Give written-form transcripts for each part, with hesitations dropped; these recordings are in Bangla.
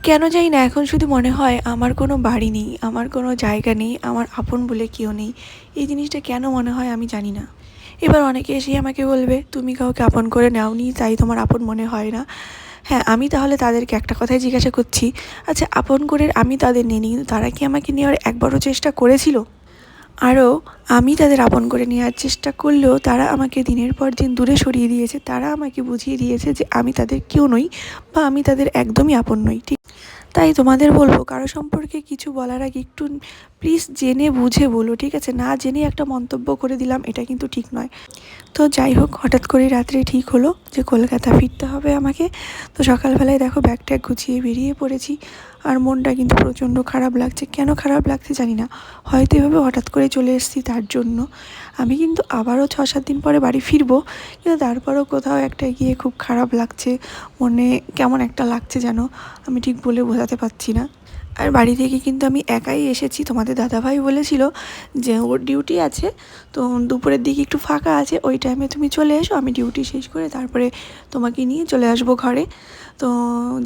কেন জানি না এখন শুধু মনে হয় আমার কোনো বাড়ি নেই, আমার কোনো জায়গা নেই, আমার আপন বলে কেউ নেই। এই জিনিসটা কেন মনে হয় আমি জানি না। এবার অনেকে এসেই আমাকে বলবে, "তুমি কাউকে আপন করে নাওনি, তাই তোমার আপন মনে হয় না।" হ্যাঁ, আমি তাহলে তাদেরকে একটা কথাই জিজ্ঞাসা করছি, আচ্ছা আপন করে আমি তাদের নিইনি, কিন্তু তারা কি আমাকে নেওয়ার একবারও চেষ্টা করেছিল? আরও আমি তাদের আপন করে নেওয়ার চেষ্টা করলেও তারা আমাকে দিনের পর দিন দূরে সরিয়ে দিয়েছে। তারা আমাকে বুঝিয়ে দিয়েছে যে আমি তাদের কেউ নই বা আমি তাদের একদমই আপন নই। ঠিক তাই তোমাদের বলবো, কারো সম্পর্কে কিছু বলার আগে একটু প্লিজ জেনে বুঝে বলো, ঠিক আছে? না জেনে একটা মন্তব্য করে দিলাম, এটা কিন্তু ঠিক নয়। তো যাই হোক, হঠাৎ করেই রাত্রে ঠিক হলো যে কলকাতা ফিরতে হবে আমাকে। তো সকালবেলায় দেখো ব্যাগ ট্যাগ গুছিয়ে বেরিয়ে পড়েছি। আর মনটা কিন্তু প্রচণ্ড খারাপ লাগছে। কেন খারাপ লাগছে জানি না, হয়তো এভাবে হঠাৎ করে চলে এসেছি তার জন্য। আমি কিন্তু আবারও 6-7 দিন পরে বাড়ি ফিরবো, কিন্তু তারপরেও কোথাও একটা গিয়ে খুব খারাপ লাগছে। মনে কেমন একটা লাগছে যেন, আমি ঠিক বলে বোঝাতে পারছি না। আর বাড়ি থেকে কিন্তু আমি একাই এসেছি। তোমাদের দাদাভাই বলেছিল যে ওর ডিউটি আছে, তো দুপুরের দিকে একটু ফাঁকা আছে, ওই টাইমে তুমি চলে এসো, আমি ডিউটি শেষ করে তারপরে তোমাকে নিয়ে চলে আসবো ঘরে। তো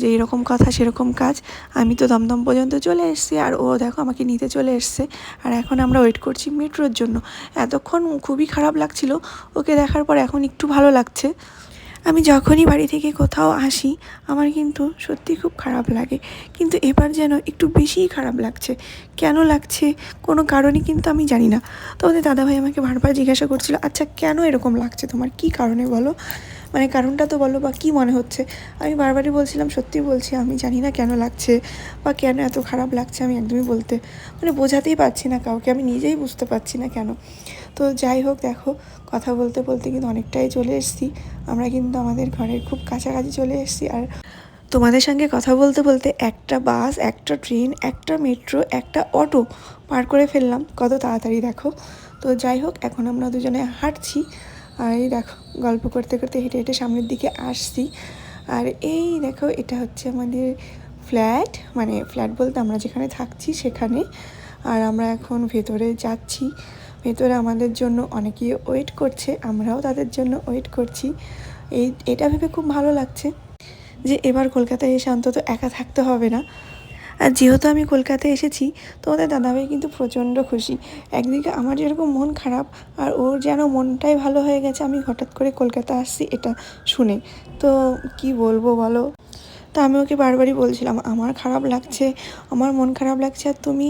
যেই রকম কথা সেরকম কাজ। আমি তো দমদম পর্যন্ত চলে এসেছি, আর ও দেখো আমাকে নিতে চলে এসছে। আর এখন আমরা ওয়েট করছি মেট্রোর জন্য। এতক্ষণ খুবই খারাপ লাগছিল, ওকে দেখার পর এখন একটু ভালো লাগছে। আমি যখনই বাড়ি থেকে কোথাও আসি আমার কিন্তু সত্যি খুব খারাপ লাগে, কিন্তু এবার যেন একটু বেশিই খারাপ লাগছে। কেন লাগছে কোনো কারণই কিন্তু আমি জানি না। তো ওদের দাদাভাই আমাকে বারবার জিজ্ঞাসা করছিল, আচ্ছা কেন এরকম লাগছে তোমার, কী কারণে বলো, মানে কারণটা তো বলো বা কী মনে হচ্ছে। আমি বারবারই বলছিলাম, সত্যি বলছি আমি জানি না কেন লাগছে বা কেন এত খারাপ লাগছে, আমি একদমই বলতে বোঝাতেই পারছি না কাউকে, আমি নিজেই বুঝতে পারছি না কেন। তো যাই হোক, দেখো কথা বলতে বলতে কিন্তু অনেকটাই চলে এসেছি। আমরা কিন্তু আমাদের ঘরের খুব কাছাকাছি চলে এসেছি। আর তোমাদের সঙ্গে কথা বলতে বলতে একটা বাস, একটা ট্রেন, একটা মেট্রো, একটা অটো পার করে ফেললাম কত তাড়াতাড়ি দেখো। তো যাই হোক, এখন আমরা দুজনে হাঁটছি, আর এই দেখো গল্প করতে করতে হেঁটে হেঁটে সামনের দিকে আসছি। আর এই দেখো এটা হচ্ছে আমাদের ফ্ল্যাট, মানে ফ্ল্যাট বলতে আমরা যেখানে থাকছি সেখানে। আর আমরা এখন ভেতরে যাচ্ছি। ভেতরে আমাদের জন্য অনেকেই ওয়েট করছে, আমরাও তাদের জন্য ওয়েট করছি। এটা ভেবে খুব ভালো লাগছে যে এবার কলকাতায় এসে অন্তত একা থাকতে হবে না। আর যেহেতু আমি কলকাতায় এসেছি, তো ওদের দাদাভাই কিন্তু প্রচণ্ড খুশি। একদিকে আমার যেরকম মন খারাপ, আর ওর যেন মনটাই ভালো হয়ে গেছে আমি হঠাৎ করে কলকাতা আসছি এটা শুনে। তো কি বলবো বলো। তো আমি ওকে বারবারই বলছিলাম আমার খারাপ লাগছে, আমার মন খারাপ লাগছে, আর তুমি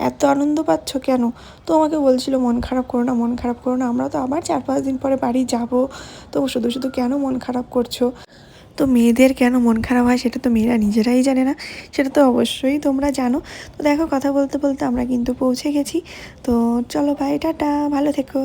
এত আনন্দ পাচ্ছ কেন? তো আমাকে বলছিল মন খারাপ করো না, মন খারাপ করো না, আমরা তো আবার 4-5 দিন পরে বাড়ি যাব, তো শুধু শুধু কেন মন খারাপ করছো? তো মেয়েদের কেন মন খারাপ হয় সেটা তো মেয়েরা নিজেরাই জানে না, সেটা তো অবশ্যই তোমরা জানো। তো দেখো কথা বলতে বলতে আমরা কিন্তু পৌঁছে গেছি। তো চলো ভাই, টাটা, ভালো থেকো।